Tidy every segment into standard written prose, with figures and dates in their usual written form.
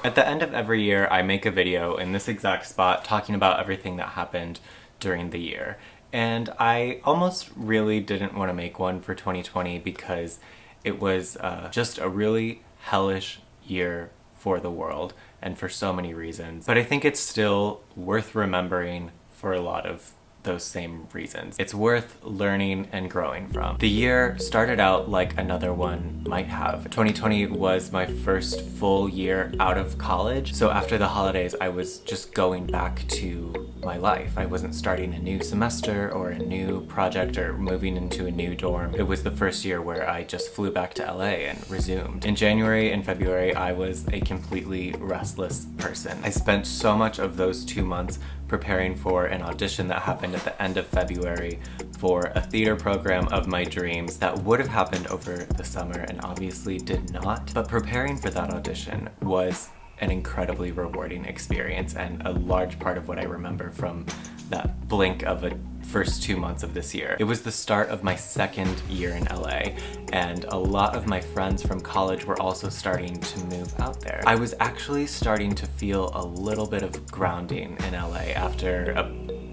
At the end of every year, I make a video in this exact spot talking about everything that happened during the year. And I almost really didn't want to make one for 2020 because it was just a really hellish year for the world and for so many reasons. But I think it's still worth remembering for a lot of those same reasons. It's worth learning and growing from. The year started out like another one might have. 2020 was my first full year out of college, so after the holidays I was just going back to my life. I wasn't starting a new semester or a new project or moving into a new dorm. It was the first year where I just flew back to LA and resumed. In January and February, I was a completely restless person. I spent so much of those 2 months preparing for an audition that happened at the end of February for a theater program of my dreams that would have happened over the summer and obviously did not. But preparing for that audition was an incredibly rewarding experience and a large part of what I remember from that blink of a first 2 months of this year. It was the start of my second year in LA, and a lot of my friends from college were also starting to move out there. I was actually starting to feel a little bit of grounding in LA after a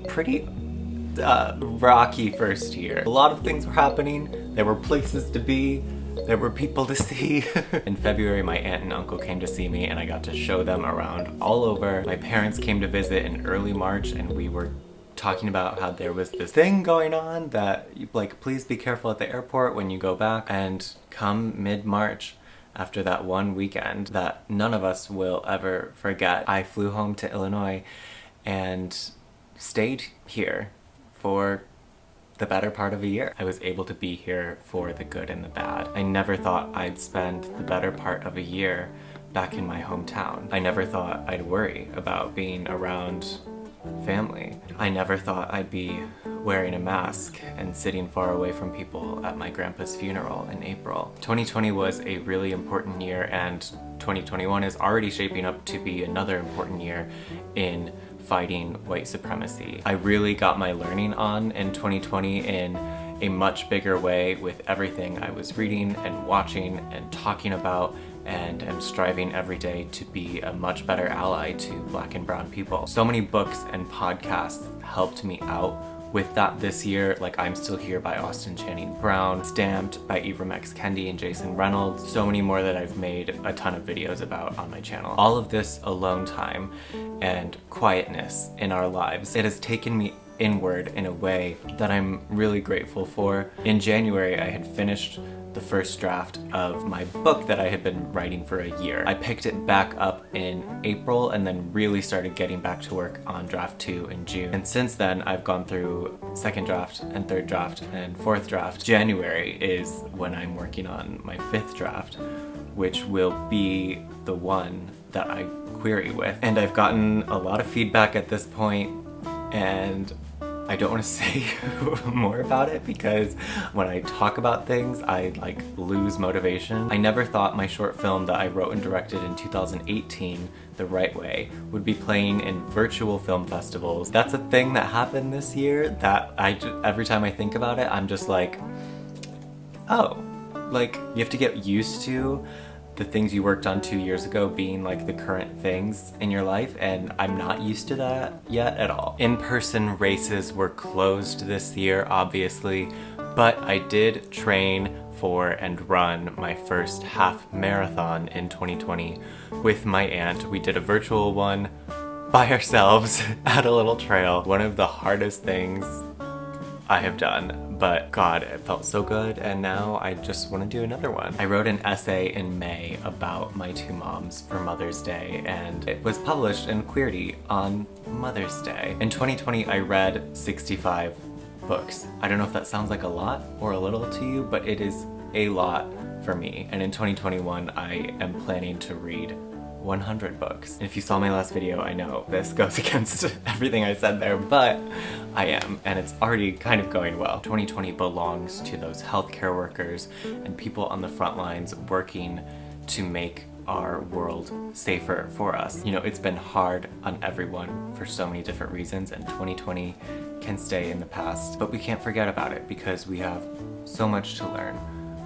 pretty rocky first year. A lot of things were happening, there were places to be, there were people to see. In February, my aunt and uncle came to see me and I got to show them around all over. My parents came to visit in early March and we were talking about how there was this thing going on that, like, please be careful at the airport when you go back. And come mid-March, after that one weekend that none of us will ever forget, I flew home to Illinois and stayed here for the better part of a year. I was able to be here for the good and the bad. I never thought I'd spend the better part of a year back in my hometown. I never thought I'd worry about being around family. I never thought I'd be wearing a mask and sitting far away from people at my grandpa's funeral in April. 2020 was a really important year, and 2021 is already shaping up to be another important year in fighting white supremacy. I really got my learning on in 2020 in a much bigger way with everything I was reading and watching and talking about, and am striving every day to be a much better ally to Black and brown people. So many books and podcasts helped me out with that this year, like I'm Still Here by Austin Channing Brown, Stamped by Ibram X. Kendi and Jason Reynolds, so many more that I've made a ton of videos about on my channel. All of this alone time and quietness in our lives, it has taken me inward in a way that I'm really grateful for. In January, I had finished the first draft of my book that I had been writing for a year. I picked it back up in April and then really started getting back to work on draft 2 in June. And since then, I've gone through second draft and third draft and fourth draft. January is when I'm working on my 5th draft, which will be the one that I query with. And I've gotten a lot of feedback at this point, and I don't want to say more about it because when I talk about things, I lose motivation. I never thought my short film that I wrote and directed in 2018, The Right Way, would be playing in virtual film festivals. That's a thing that happened this year that every time I think about it, I'm just like, oh, you have to get used to the things you worked on 2 years ago being the current things in your life, and I'm not used to that yet at all. In-person races were closed this year, obviously, but I did train for and run my first half marathon in 2020 with my aunt. We did a virtual one by ourselves at a little trail. One of the hardest things I have done, but God, it felt so good, and now I just want to do another one. I wrote an essay in May about my 2 moms for Mother's Day, and it was published in Queerty on Mother's Day. In 2020, I read 65 books. I don't know if that sounds like a lot or a little to you, but it is a lot for me. And in 2021, I am planning to read 100 books. And if you saw my last video, I know this goes against everything I said there, but I am, and it's already kind of going well. 2020 belongs to those healthcare workers and people on the front lines working to make our world safer for us. You know, it's been hard on everyone for so many different reasons, and 2020 can stay in the past, but we can't forget about it because we have so much to learn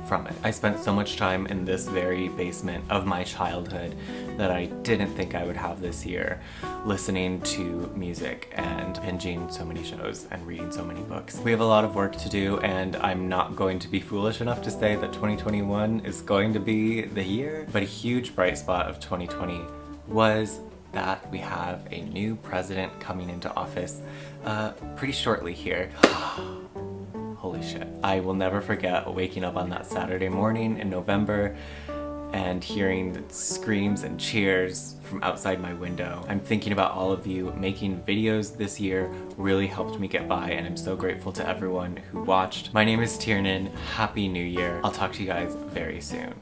from it. I spent so much time in this very basement of my childhood that I didn't think I would have this year, listening to music and binging so many shows and reading so many books. We have a lot of work to do, and I'm not going to be foolish enough to say that 2021 is going to be the year, but a huge bright spot of 2020 was that we have a new president coming into office pretty shortly here. Holy shit. I will never forget waking up on that Saturday morning in November and hearing the screams and cheers from outside my window. I'm thinking about all of you. Making videos this year really helped me get by, and I'm so grateful to everyone who watched. My name is Tiernan. Happy New Year. I'll talk to you guys very soon.